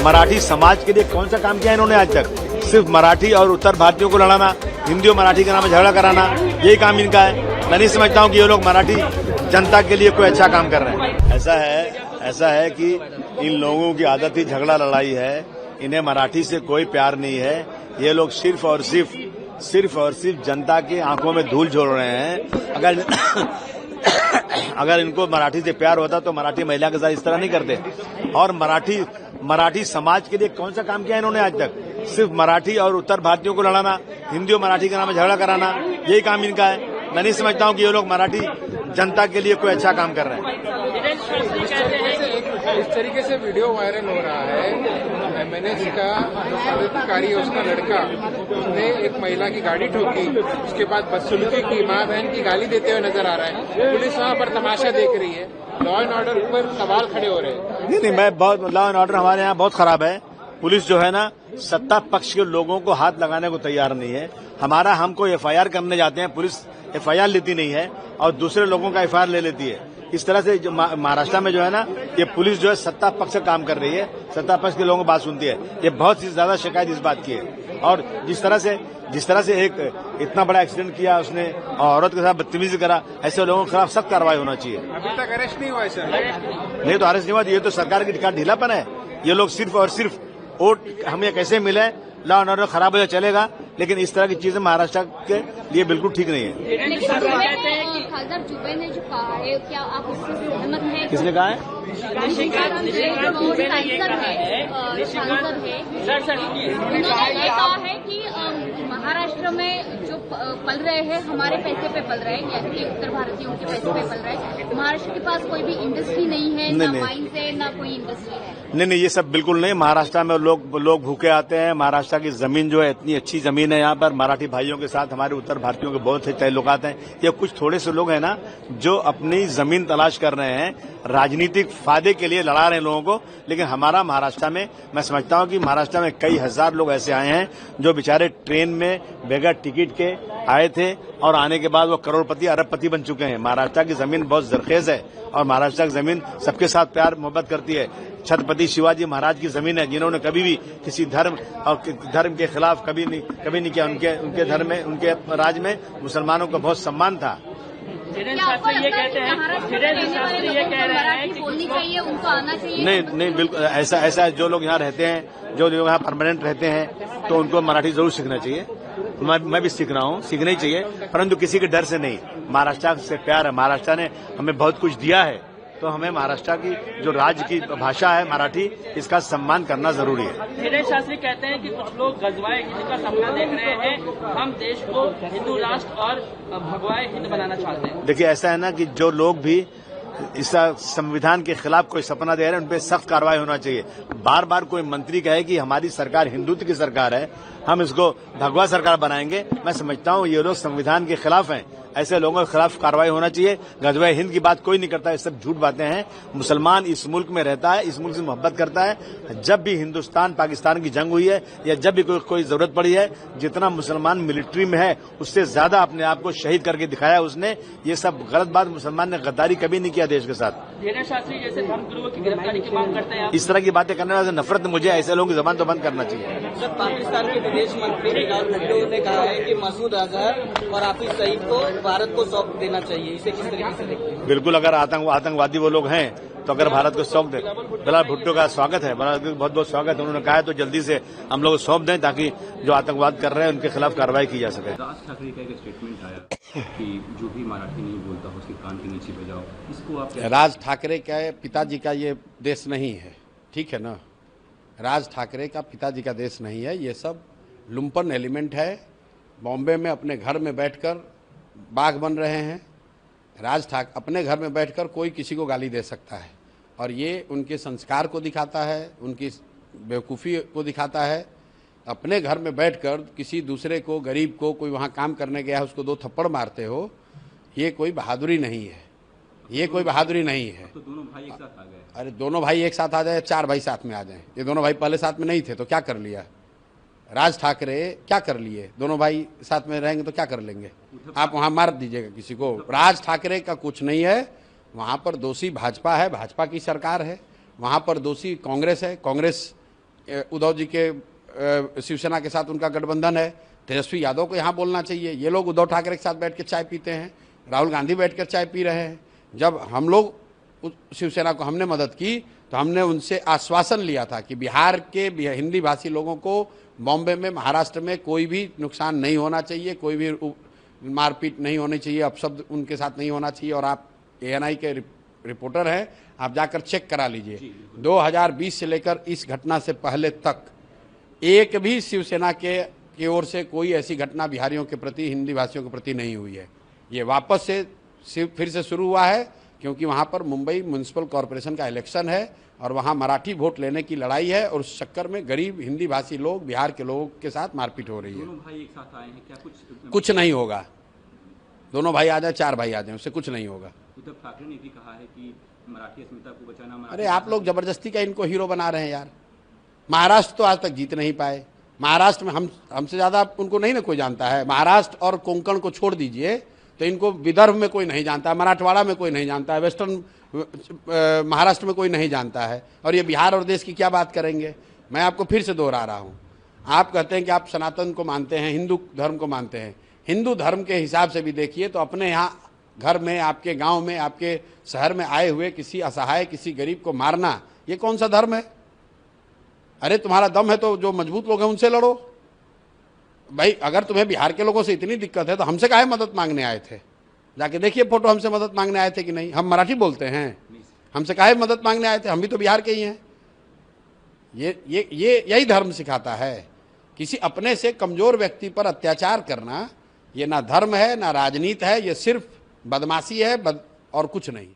मराठी समाज के लिए कौन सा काम किया इन्होंने आज तक? सिर्फ मराठी और उत्तर भारतीयों को लड़ाना, हिंदी और मराठी के नाम में झगड़ा कराना, यही काम इनका है। मैं नहीं समझता हूँ कि ये लोग मराठी जनता के लिए कोई अच्छा काम कर रहे हैं। ऐसा है कि इन लोगों की आदत ही झगड़ा लड़ाई है। इन्हें मराठी से कोई प्यार नहीं है। ये लोग सिर्फ और सिर्फ जनता की आंखों में धूल झोल रहे हैं। अगर इनको मराठी से प्यार होता तो मराठी महिला के साथ इस तरह नहीं करते। और मराठी समाज के लिए कौन सा काम किया इन्होंने आज तक? सिर्फ मराठी और उत्तर भारतीयों को लड़ाना, हिंदी और मराठी के नाम में झगड़ा कराना, यही काम इनका है। मैं नहीं समझता हूँ कि ये लोग मराठी जनता के लिए कोई अच्छा काम कर रहे हैं। इस तरीके से वीडियो वायरल हो रहा है। एमएनएस का जो पदाधिकारी है उसका लड़का, उसने एक महिला की गाड़ी ठोकी, उसके बाद बदसलूकी की, मां बहन की गाली देते हुए नजर आ रहा है। पुलिस वहां पर तमाशा देख रही है। लॉ एंड ऑर्डर पर सवाल खड़े हो रहे हैं। नहीं, लॉ एंड ऑर्डर हमारे यहाँ बहुत खराब है। पुलिस जो है ना, सत्ता पक्ष के लोगों को हाथ लगाने को तैयार नहीं है। हमको एफआईआर करने जाते हैं, पुलिस एफआईआर लेती नहीं है और दूसरे लोगों का एफआईआर ले लेती है। इस तरह से जो महाराष्ट्र में जो है ना, ये पुलिस जो है सत्ता पक्ष से काम कर रही है, सत्ता पक्ष के लोगों को बात सुनती है। ये बहुत ही ज्यादा शिकायत इस बात की है। और जिस तरह से एक इतना बड़ा एक्सीडेंट किया उसने और औरत के साथ बदतमीजी करा, ऐसे लोगों के खिलाफ सख्त कार्रवाई होना चाहिए। अभी तक अरेस्ट नहीं हुआ है सर? नहीं तो अरेस्ट नहीं हुआ, ये तो सरकार की ढीलापन है। ये लोग सिर्फ और सिर्फ वोट हमें कैसे मिले, लॉ एंड ऑर्डर खराब हो चलेगा, लेकिन इस तरह की चीजें महाराष्ट्र के लिए बिल्कुल ठीक नहीं है। खासदार जुबे ने जो कहा है, क्या आप उससे सहमत हैं? किसने कहा है? सांसद है, उन्होंने ये कहा है कि महाराष्ट्र में जो पल रहे हैं हमारे पैसे पे पल रहे हैं, यानी कि उत्तर भारतीयों के पैसे पे पल रहे हैं। महाराष्ट्र के पास कोई भी इंडस्ट्री नहीं है, ना माइंस है, ना कोई इंडस्ट्री है। नहीं, ये सब बिल्कुल नहीं। महाराष्ट्र में लोग भूखे आते हैं। महाराष्ट्र की जमीन जो है इतनी अच्छी जमीन है। यहाँ पर मराठी भाइयों के साथ हमारे उत्तर भारतीयों के बहुत से ताल्लुकात हैं। ये कुछ थोड़े से लोग हैं ना जो अपनी जमीन तलाश कर रहे हैं, राजनीतिक फायदे के लिए लड़ा रहे हैं लोगों को। लेकिन हमारा महाराष्ट्र में, मैं समझता हूँ कि महाराष्ट्र में कई हजार लोग ऐसे आए हैं जो बेचारे ट्रेन में बगैर टिकट के आए थे और आने के बाद वो करोड़पति अरबपति बन चुके हैं। महाराष्ट्र की जमीन बहुत जरखेज है और महाराष्ट्र की जमीन सबके साथ प्यार मोहब्बत करती है। छत्रपति शिवाजी महाराज की जमीन है, जिन्होंने कभी भी किसी धर्म के खिलाफ कभी नहीं किया। उनके धर्म में, उनके राज में मुसलमानों का बहुत सम्मान था। बोलनी चाहिए, उनको आना चाहिए। नहीं, बिल्कुल ऐसा है। जो लोग यहाँ रहते हैं, जो लोग यहाँ परमानेंट रहते हैं, तो उनको मराठी जरूर सीखना चाहिए। मैं भी सीख रहा हूँ, सीखना ही चाहिए, परंतु किसी के डर से नहीं। महाराष्ट्र से प्यार है। महाराष्ट्र ने हमें बहुत कुछ दिया है, तो हमें महाराष्ट्र की जो राज्य की भाषा है मराठी, इसका सम्मान करना जरूरी है। धीरेन्द्र शास्त्री कहते हैं कि कुछ लोग गजवाए हिंद का सपना देख रहे हैं, हम देश को हिंदू राष्ट्र और भगवाए हिंद बनाना चाहते हैं। देखिए, ऐसा है ना कि जो लोग भी इस संविधान के खिलाफ कोई सपना दे रहे हैं, उन पे सख्त कार्रवाई होना चाहिए। बार बार कोई मंत्री कहे कि हमारी सरकार हिंदुत्व की सरकार है, हम इसको भगवा सरकार बनाएंगे, मैं समझता हूँ ये लोग संविधान के खिलाफ हैं। ऐसे लोगों के खिलाफ कार्रवाई होना चाहिए। गजवा हिंद की बात कोई नहीं करता, ये सब झूठ बातें हैं। मुसलमान इस मुल्क में रहता है, इस मुल्क से मोहब्बत करता है। जब भी हिंदुस्तान पाकिस्तान की जंग हुई है या जब भी कोई जरूरत पड़ी है, जितना मुसलमान मिलिट्री में है उससे ज्यादा अपने आप को शहीद करके दिखाया उसने। ये सब गलत बात। मुसलमान ने गद्दारी कभी नहीं किया देश के साथ। धीरेन्द्र शास्त्री जैसे धर्मगुरुओं की गिरफ्तारी की मांग करते हैं, इस तरह की बातें करने वाले नफरत, मुझे ऐसे लोगों की जबान तो बंद करना चाहिए। सर, पाकिस्तान के विदेश मंत्री बिलाल भुट्टो ने कहा है कि मसूद अजहर और हाफिज सईद को भारत को सौंप देना चाहिए। इसे किस तरीके से देखते हैं? बिल्कुल, अगर आतंकवादी वो लोग हैं तो अगर भारत को सौंप दे। बिलाल भुट्टो का स्वागत है, बहुत बहुत स्वागत है। उन्होंने कहा है तो जल्दी से हम लोग सौंप दें ताकि जो आतंकवाद कर रहे हैं उनके खिलाफ कार्रवाई की जा सके। राज ठाकरे का एक स्टेटमेंट आया कि जो भी मराठी नहीं बोलता हो उसके कान के नीचे बजाओ। इसको आप राज ठाकरे का पिताजी का ये देश नहीं है, ठीक है ना। राज ठाकरे का पिताजी का देश नहीं है। ये सब लुम्पन एलिमेंट है। बॉम्बे में अपने घर में बैठकर बाघ बन रहे हैं। राज ठाकरे अपने घर में बैठकर कोई किसी को गाली दे सकता है और ये उनके संस्कार को दिखाता है, उनकी बेवकूफ़ी को दिखाता है। अपने घर में बैठकर किसी दूसरे को, गरीब को, कोई वहाँ काम करने गया है उसको 2 थप्पड़ मारते हो, ये कोई बहादुरी नहीं है। ये कोई बहादुरी नहीं है। तो दोनों भाई एक साथ आ गए। अरे दोनों भाई एक साथ आ जाए, 4 भाई साथ में आ जाएं। ये दोनों भाई पहले साथ में नहीं थे तो क्या कर लिया? राज ठाकरे क्या कर लिए? दोनों भाई साथ में रहेंगे तो क्या कर लेंगे? आप वहाँ मार दीजिएगा किसी को। राज ठाकरे का कुछ नहीं है। वहाँ पर दोषी भाजपा है, भाजपा की सरकार है। वहाँ पर दोषी कांग्रेस है, कांग्रेस उद्धव जी के शिवसेना के साथ उनका गठबंधन है। तेजस्वी यादव को यहाँ बोलना चाहिए। ये लोग उद्धव ठाकरे के साथ बैठ कर चाय पीते हैं, राहुल गांधी बैठकर चाय पी रहे हैं। जब हम लोग शिवसेना को हमने मदद की तो हमने उनसे आश्वासन लिया था कि बिहार के हिंदी भाषी लोगों को बॉम्बे में, महाराष्ट्र में कोई भी नुकसान नहीं होना चाहिए, कोई भी मारपीट नहीं होनी चाहिए, अपशब्द उनके साथ नहीं होना चाहिए। और आप ANI के रिपोर्टर हैं, आप जाकर चेक करा लीजिए। 2020 से लेकर इस घटना से पहले तक एक भी शिवसेना की ओर से कोई ऐसी घटना बिहारियों के प्रति, हिंदी भाषियों के प्रति नहीं हुई है। ये वापस से फिर से शुरू हुआ है क्योंकि वहाँ पर मुंबई म्युनिसिपल कॉरपोरेशन का इलेक्शन है और वहाँ मराठी वोट लेने की लड़ाई है और उस चक्कर में गरीब हिंदी भाषी लोग, बिहार के लोगों के साथ मारपीट हो रही है। दोनों भाई एक साथ आए हैं, क्या कुछ नहीं होगा। दोनों भाई आ जाए, 4 भाई आ जाए, उससे कुछ नहीं होगा। उद्धव ठाकरे ने भी कहा है कि मराठी अस्मिता को बचाना। अरे आप लोग जबरदस्ती का इनको हीरो बना रहे हैं यार। महाराष्ट्र तो आज तक जीत नहीं पाए। महाराष्ट्र में हमसे ज़्यादा उनको नहीं ना कोई जानता है। महाराष्ट्र और कोंकण को छोड़ दीजिए तो इनको विदर्भ में कोई नहीं जानता है, मराठवाड़ा में कोई नहीं जानता है, वेस्टर्न महाराष्ट्र में कोई नहीं जानता है। और ये बिहार और देश की क्या बात करेंगे। मैं आपको फिर से दोहरा रहा हूँ, आप कहते हैं कि आप सनातन को मानते हैं, हिंदू धर्म को मानते हैं। हिंदू धर्म के हिसाब से भी देखिए तो अपने यहाँ घर में, आपके गांव में, आपके शहर में आए हुए किसी असहाय, किसी गरीब को मारना, ये कौन सा धर्म है। अरे तुम्हारा दम है तो जो मजबूत लोग हैं उनसे लड़ो भाई। अगर तुम्हें बिहार के लोगों से इतनी दिक्कत है तो हमसे काहे मदद मांगने आए थे। जाके देखिए फोटो, हमसे मदद मांगने आए थे कि नहीं। हम मराठी बोलते हैं, हमसे काहे मदद मांगने आए थे, हम भी तो बिहार के ही हैं। ये यही धर्म सिखाता है। किसी अपने से कमजोर व्यक्ति पर अत्याचार करना, ये ना धर्म है, ना राजनीति है, ये सिर्फ बदमाशी है और कुछ नहीं।